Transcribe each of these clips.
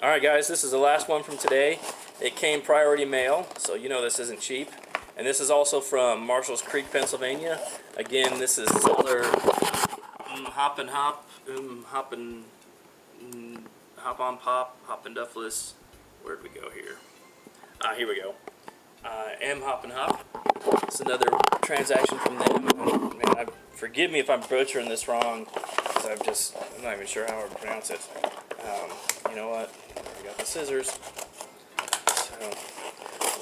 Alright guys, this is the last one from today. It came priority mail, so you know this isn't cheap. And this is also from Marshalls Creek, Pennsylvania. Again, this is Zeller Hop and Hop, Hop on Pop, Hop and Duffless. Where'd we go here? Here we go. M Hop and Hop. It's another transaction from them. Man, forgive me if I'm butchering this wrong, because I'm not even sure how to pronounce it. You know what? I got the scissors. So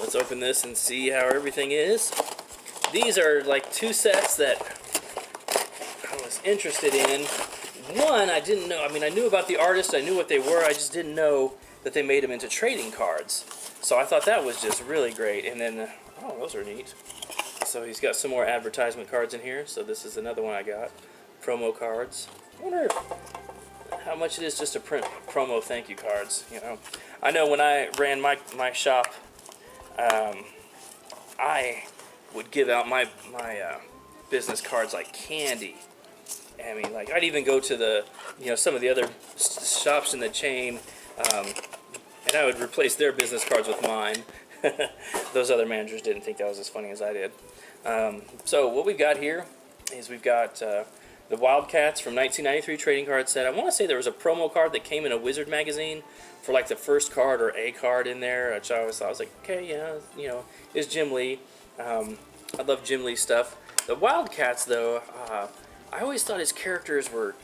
let's open this and see how everything is. These are like two sets that I was interested in. One, I didn't know. I mean, I knew about the artist. I knew what they were. I just didn't know that they made them into trading cards. So I thought that was just really great. And then, oh, those are neat. So he's got some more advertisement cards in here. So this is another one I got. Promo cards. I wonder how much it is just to print promo thank you cards. You know, I know when I ran my shop, I would give out my business cards like candy. I mean, like I'd even go to the some of the other shops in the chain, and I would replace their business cards with mine. Those other managers didn't think that was as funny as I did. So what we've got here is we've got the WILDC.A.T.S from 1993 trading card set. I want to say there was a promo card that came in a Wizard magazine for like the first card or a card in there, which I always thought, I was like, okay, yeah, is Jim Lee. I love Jim Lee stuff. The WILDC.A.T.S though, I always thought his characters were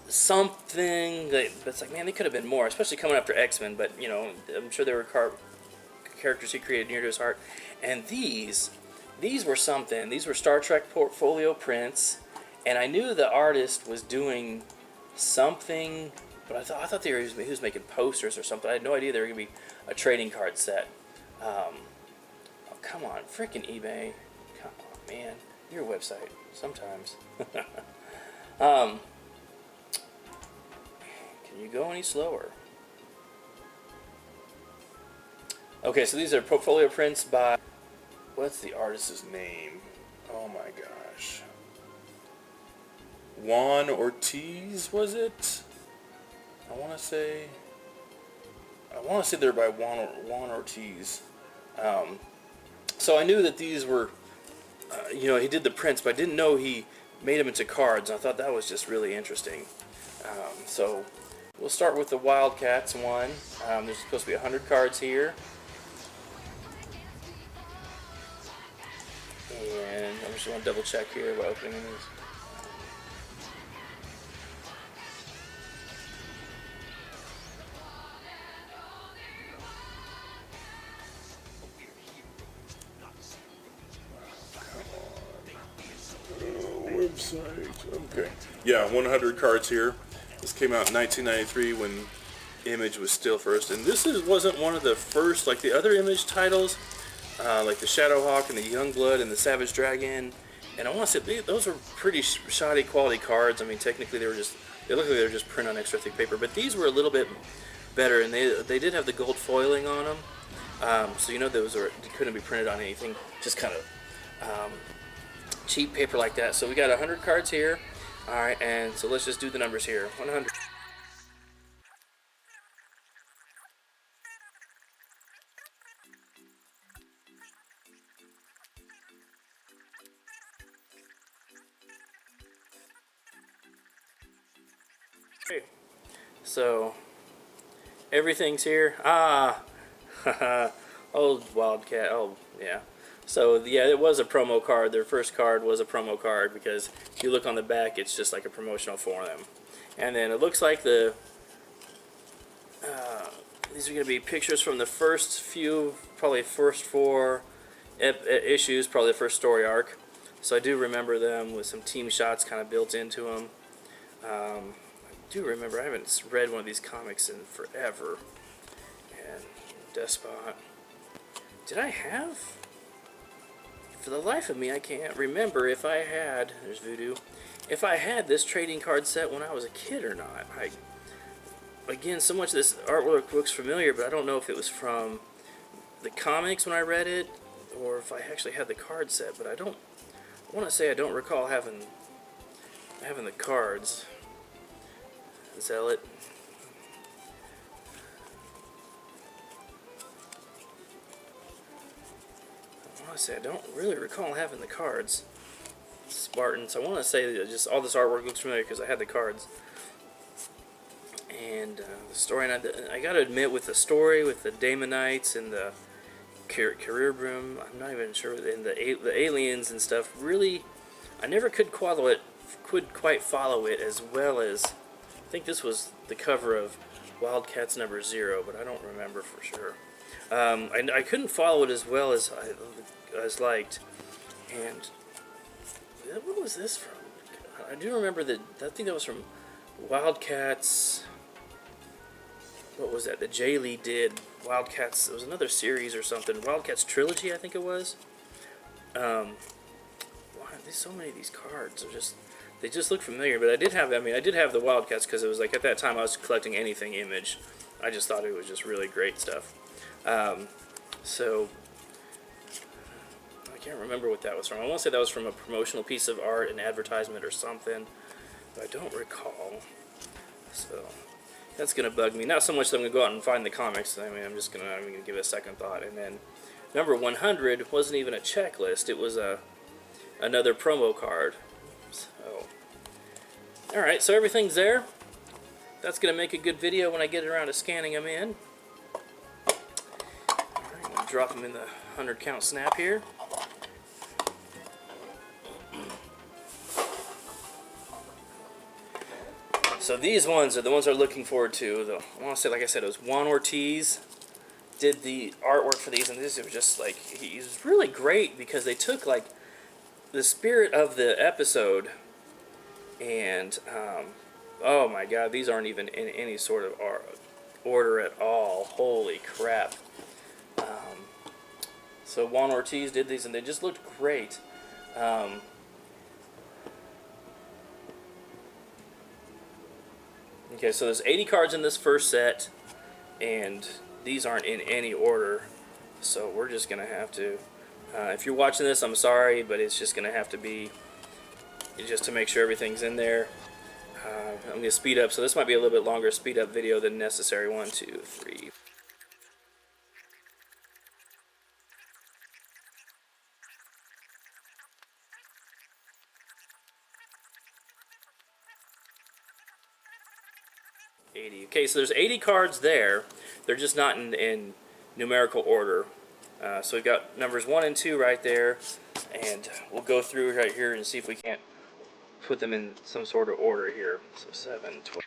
something that's like, man, they could have been more, especially coming after X-Men, but I'm sure there were characters he created near to his heart. And these were something. These were Star Trek portfolio prints, and I knew the artist was doing something, but I thought he was making posters or something. I had no idea they were going to be a trading card set. Oh, come on, freaking eBay. Come on, man. Your website, sometimes. Can you go any slower? Okay, so these are portfolio prints by... What's the artist's name? Oh my gosh. Juan Ortiz, was it? I want to say they're by Juan Ortiz. So I knew that these were, he did the prints, but I didn't know he made them into cards. I thought that was just really interesting. So we'll start with the WILDC.A.T.S one. There's supposed to be 100 cards here. And I'm just going to double check here by opening these. Website. Okay. Yeah, 100 cards here. This came out in 1993 when Image was still first. And this wasn't one of the first, like the other Image titles, like the Shadowhawk and the Youngblood and the Savage Dragon. And I want to say those were pretty shoddy quality cards. I mean, technically they looked like they were just print on extra thick paper. But these were a little bit better, and they did have the gold foiling on them. So those they couldn't be printed on anything, just kind of cheap paper like that. So we got 100 cards here. Alright, and so let's just do the numbers here. 100. Okay. So everything's here. Old WILDC.A.T. Oh, yeah. So, yeah, it was a promo card. Their first card was a promo card because if you look on the back, it's just like a promotional for them. And then it looks like these are going to be pictures from the first few, probably first 4 issues, probably the first story arc. So I do remember them with some team shots kind of built into them. I do remember, I haven't read one of these comics in forever. And Despot. Did I have... For the life of me, I can't remember if I had, there's Voodoo, if I had this trading card set when I was a kid or not. Again, so much of this artwork looks familiar, but I don't know if it was from the comics when I read it, or if I actually had the card set, but I want to say I don't recall having the cards. Zealot. honestly, I don't really recall having the cards. Spartans. I want to say that just all this artwork looks familiar because I had the cards. And the story, and I got to admit, with the story, with the Daemonites and the career broom, I'm not even sure, and the aliens and stuff, really, I never could quite follow it as well as, I think this was the cover of Wildcats #0, but I don't remember for sure. I couldn't follow it as well as I liked. And what was this from? I do remember that, I think that was from Wildcats. What was that? The J. Lee did Wildcats. It was another series or something. Wildcats Trilogy, I think it was. Wow, there's so many of these cards. They just look familiar. But I did have the Wildcats because it was like at that time I was collecting anything Image. I just thought it was just really great stuff. So I can't remember what that was from. I want to say that was from a promotional piece of art, an advertisement or something. But I don't recall. So that's gonna bug me. Not so much that I'm gonna go out and find the comics. I mean, I'm gonna give it a second thought. And then number 100 wasn't even a checklist. It was another promo card. So, all right. So everything's there. That's gonna make a good video when I get around to scanning them in. All right, I'm gonna drop them in the 100 count snap here. So these ones are the ones I'm looking forward to. I want to say, like I said, it was Juan Ortiz did the artwork for these, and this was just like, he's really great because they took like the spirit of the episode, and oh my God, these aren't even in any sort of order at all. Holy crap! So Juan Ortiz did these, and they just looked great. Okay, so there's 80 cards in this first set, and these aren't in any order, so we're just going to have to, if you're watching this, I'm sorry, but it's just going to have to be, just to make sure everything's in there. I'm going to speed up, so this might be a little bit longer speed up video than necessary. 1, 2, 3. Okay, so there's 80 cards there. They're just not in numerical order. So we've got numbers 1 and 2 right there, and we'll go through right here and see if we can't put them in some sort of order here. So 7, 12.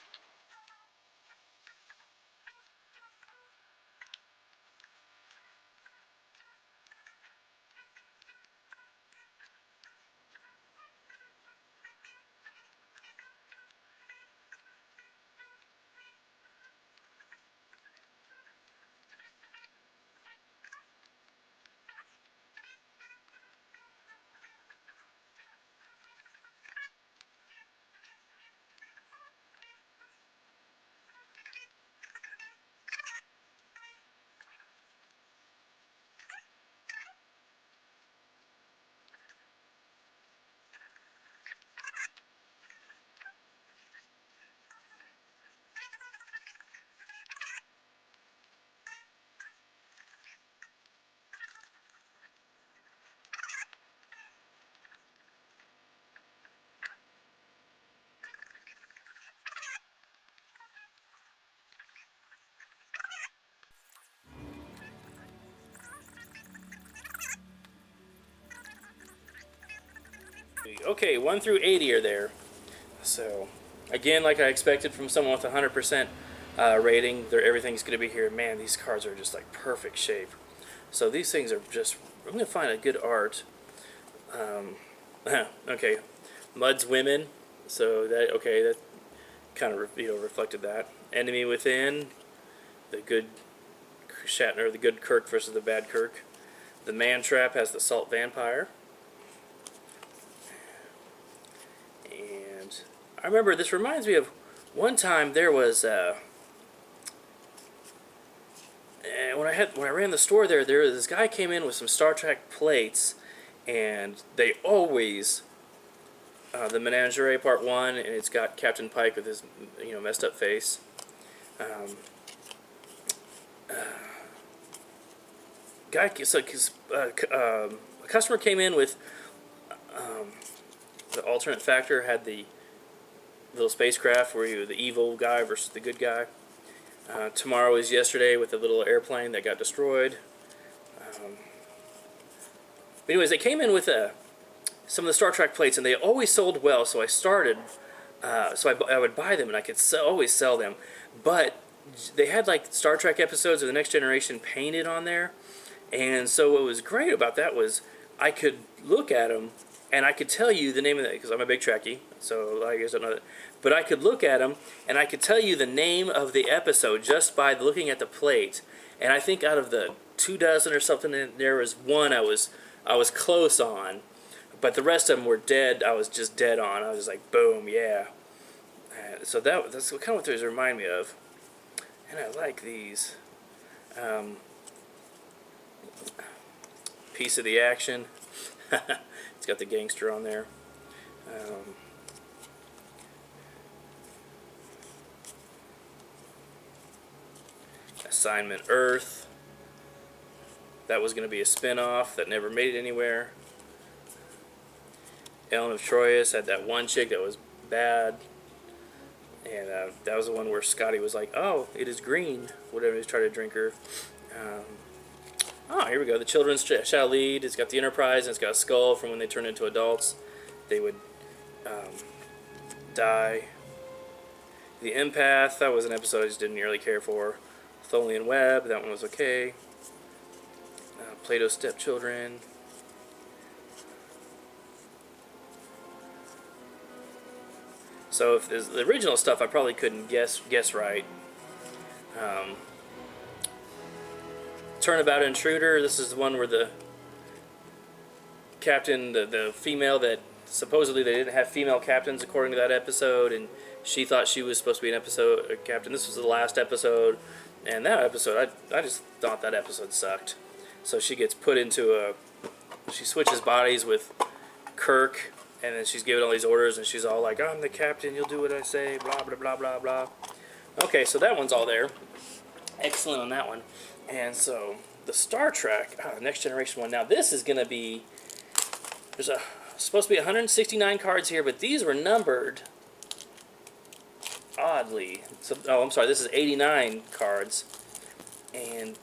Okay, 1 through 80 are there. So, again, like I expected from someone with 100% rating, everything's going to be here. Man, these cards are just like perfect shape. So these things are just, I'm going to find a good art. Okay, Mud's Women. So that kind of reflected that. Enemy Within, the good Shatner, the good Kirk versus the bad Kirk. The Man Trap has the Salt Vampire. And I remember, this reminds me of one time there was when I ran the store there was this guy came in with some Star Trek plates, and they always the Menagerie Part 1, and it's got Captain Pike with his messed up face. customer came in with the alternate factor, had the little spacecraft where you the evil guy versus the good guy. Tomorrow is yesterday with the little airplane that got destroyed. But anyways, they came in with some of the Star Trek plates, and they always sold well. So I started, I would buy them, and I could always sell them. But they had like Star Trek episodes of The Next Generation painted on there, and so what was great about that was I could look at them, and I could tell you the name of it, because I'm a big Trekkie, so a lot of you guys don't know that. But I could look at them, and I could tell you the name of the episode just by looking at the plate. And I think out of the 24 or something, there was one I was close on, but the rest of them were dead. I was just dead on. I was just like, boom, yeah. So that's kind of what those remind me of. And I like these. Piece of the action. It's got the gangster on there. Assignment Earth. That was going to be a spin-off that never made it anywhere. Ellen of Troyes had that one chick that was bad. And that was the one where Scotty was like, oh, it is green. Whatever he's trying to drink her. Oh, here we go. The Children Shall Lead. It's got the Enterprise, and it's got a skull from when they turned into adults. They would die. The Empath. That was an episode I just didn't really care for. Tholian Web. That one was okay. Plato's Stepchildren. So if there's the original stuff, I probably couldn't guess right. Turnabout Intruder. This is the one where the captain, the female that supposedly they didn't have female captains according to that episode, and she thought she was supposed to be a captain. This was the last episode, and that episode, I just thought that episode sucked. So she gets put into she switches bodies with Kirk, and then she's given all these orders, and she's all like, I'm the captain, you'll do what I say, blah, blah, blah, blah, blah. Okay, so that one's all there. Excellent on that one. And so, the Star Trek, Next Generation one. Now, this is going to be, there's supposed to be 169 cards here, but these were numbered oddly. So, oh, I'm sorry, this is 89 cards. And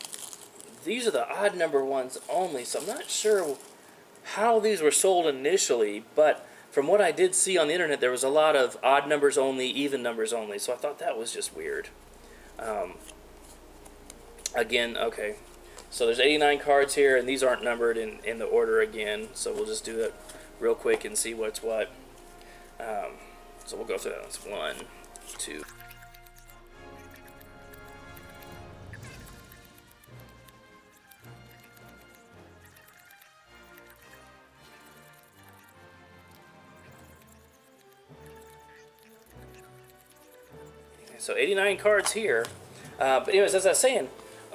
these are the odd number ones only, so I'm not sure how these were sold initially, but from what I did see on the internet, there was a lot of odd numbers only, even numbers only, so I thought that was just weird. Again, okay, so there's 89 cards here, and these aren't numbered in the order again, so we'll just do that real quick and see what's what. So we'll go through that. That's 1, 2. So 89 cards here. But anyways, as I was saying,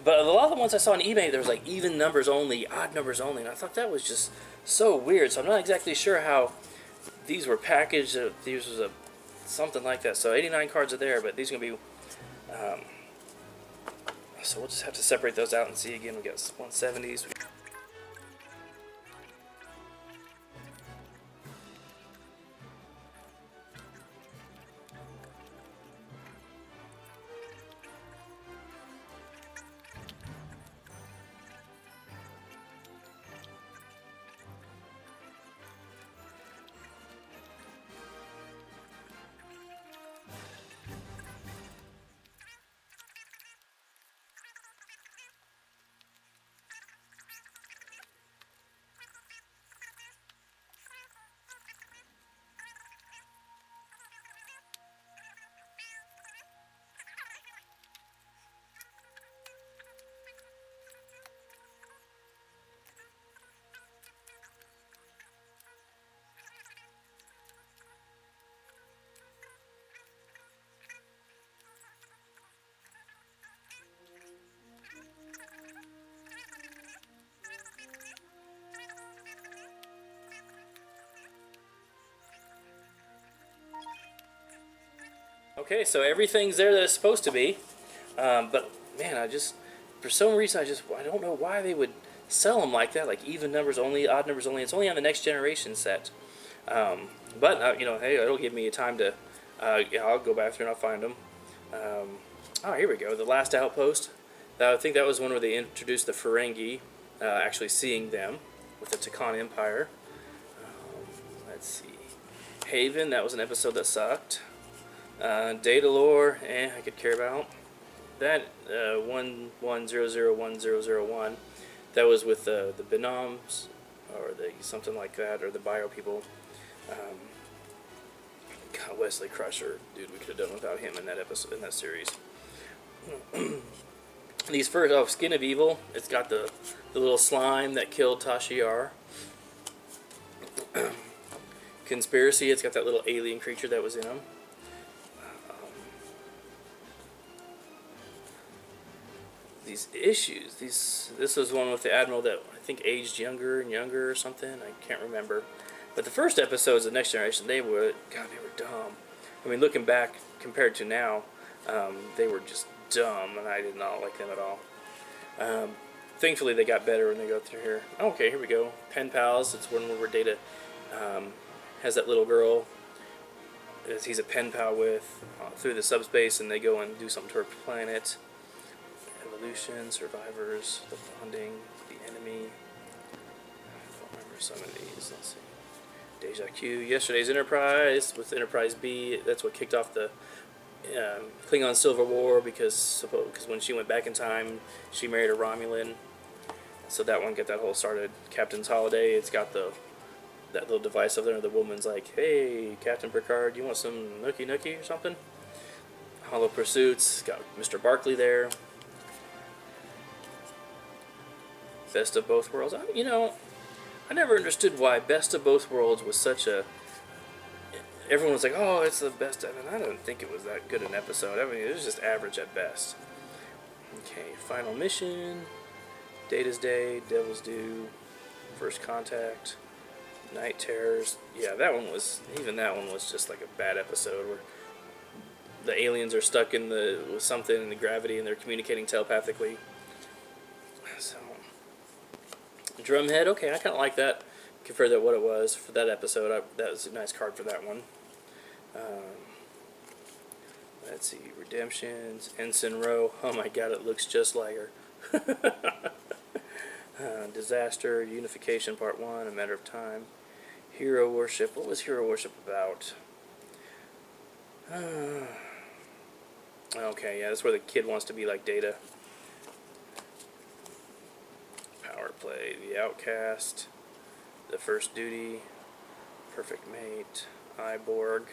but a lot of the ones I saw on eBay, there was like even numbers only, odd numbers only, and I thought that was just so weird. So I'm not exactly sure how these were packaged. These was something like that. So 89 cards are there, but these are gonna be. So we'll just have to separate those out and see again. We got 170s. Okay, so everything's there that it's supposed to be, but man, for some reason, I don't know why they would sell them like that, like even numbers only, odd numbers only. It's only on the Next Generation set. But hey, it'll give me a time to. I'll go back through and I'll find them. Here we go. The Last Outpost. I think that was one where they introduced the Ferengi. Actually seeing them with the Takan Empire. Let's see. Haven. That was an episode that sucked. Data Lore. I could care about. That 11001001. That was with the Binoms, or something like that, or the Bio people. God, Wesley Crusher, dude, we could have done without him in that episode, in that series. These first, Skin of Evil. It's got the little slime that killed Tashiar. Conspiracy. It's got that little alien creature that was in them. These issues. This was one with the Admiral that I think aged younger and younger or something. I can't remember. But the first episodes of Next Generation, they were dumb. I mean, looking back compared to now, they were just dumb, and I did not like them at all. Thankfully, they got better when they go through here. Okay, here we go. Pen Pals. It's one where Data has that little girl that he's a pen pal with through the subspace, and they go and do something to her planet. Evolution, Survivors, The Bonding, The Enemy. I don't remember some of these. Let's see. Deja Q. Yesterday's Enterprise with Enterprise B. That's what kicked off the Klingon Civil War because when she went back in time, she married a Romulan. So that one got that whole started. Captain's Holiday. It's got that little device over there. The woman's like, "Hey, Captain Picard, you want some nookie nookie or something?" Hollow Pursuits. Got Mr. Barkley there. Best of Both Worlds. I never understood why Best of Both Worlds was such a... Everyone was like, oh, it's the best. I don't think it was that good an episode. I mean, it was just average at best. Okay, Final Mission, Data's Day, Devil's Due, First Contact, Night Terrors. Yeah, that one was just like a bad episode where the aliens are stuck with something in the gravity and they're communicating telepathically. So... Drumhead, okay, I kind of like that compared to what it was for that episode. That was a nice card for that one. Let's see, Redemptions, Ensign Row. Oh my god, it looks just like her. Disaster, Unification Part 1, A Matter of Time. Hero Worship. What was Hero Worship about? Okay, yeah, that's where the kid wants to be like Data. Power Play, The Outcast, The First Duty, Perfect Mate, Iborg.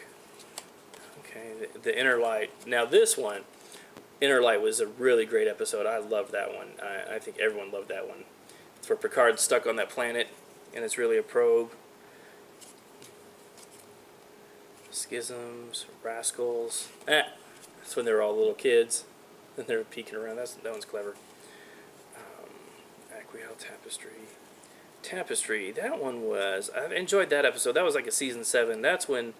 Okay, the Inner Light. Now this one, Inner Light, was a really great episode. I loved that one. I think everyone loved that one. It's where Picard's stuck on that planet, and it's really a probe. Schisms, Rascals. That's when they were all little kids, and they were peeking around. That one's clever. Aquiel Tapestry. That one was... I enjoyed that episode. That was like a season 7. That's when...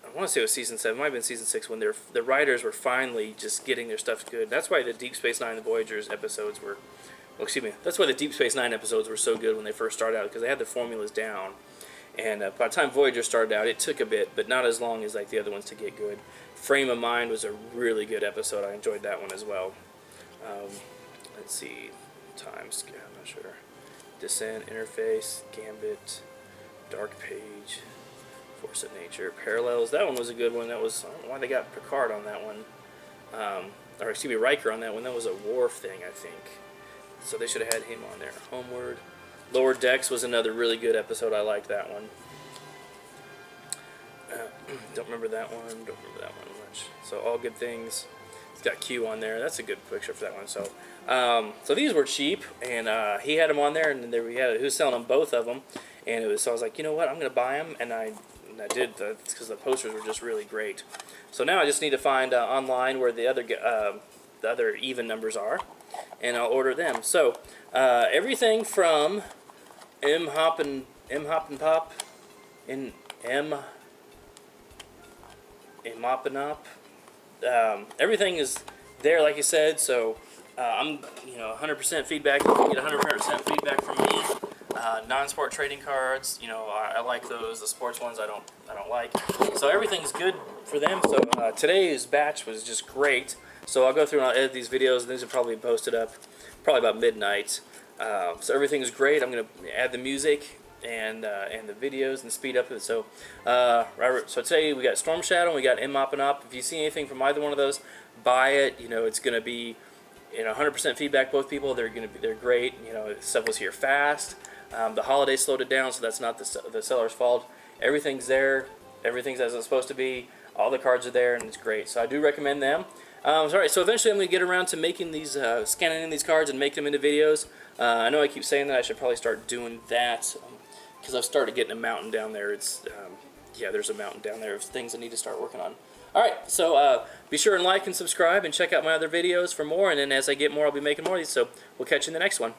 I want to say it was season 7. It might have been season 6 when the writers were finally just getting their stuff good. That's why the Deep Space Nine and the Voyagers episodes were... Well, excuse me. That's why the Deep Space Nine episodes were so good when they first started out, because they had the formulas down. And by the time Voyager started out, it took a bit, but not as long as like the other ones to get good. Frame of Mind was a really good episode. I enjoyed that one as well. Let's see... I'm not sure. Descent, Interface, Gambit, Dark Page, Force of Nature, Parallels. That one was a good one. That was... I don't know why they got Picard on that one. Or excuse me, Riker on that one. That was a Worf thing, I think. So they should have had him on there. Homeward. Lower Decks was another really good episode. I liked that one. Don't remember that one. Don't remember that one much. So All Good Things. It's got Q on there. That's a good picture for that one. So these were cheap, and he had them on there, and he was selling them, both of them, and so I was like, you know what, I'm gonna buy them, and I did, because the posters were just really great. So now I just need to find online where the other even numbers are, and I'll order them. So everything from M Hop and Pop, in M Mop and Up. Everything is there, like you said. So I'm 100% feedback. You can get 100% feedback from me. Non-sport trading cards, I like those. The sports ones I don't like. So everything's good for them. So today's batch was just great. So I'll go through and I'll edit these videos, and these will probably be posted up probably about midnight. So everything's great. I'm gonna add the music and the videos and speed up it. So so today we got Storm Shadow and we got M Op and Op. If you see anything from either one of those, buy it. It's gonna be 100% feedback. Both people, they're great. Stuff was here fast. The holiday slowed it down, so that's not the seller's fault. Everything's there. Everything's as it's supposed to be. All the cards are there, and it's great. So I do recommend them. Alright, so eventually I'm going to get around to making these, scanning in these cards and making them into videos. I know I keep saying that. I should probably start doing that because I've started getting a mountain down there. Yeah, there's a mountain down there of things I need to start working on. Alright, so be sure and like and subscribe and check out my other videos for more. And then as I get more, I'll be making more of these. So we'll catch you in the next one.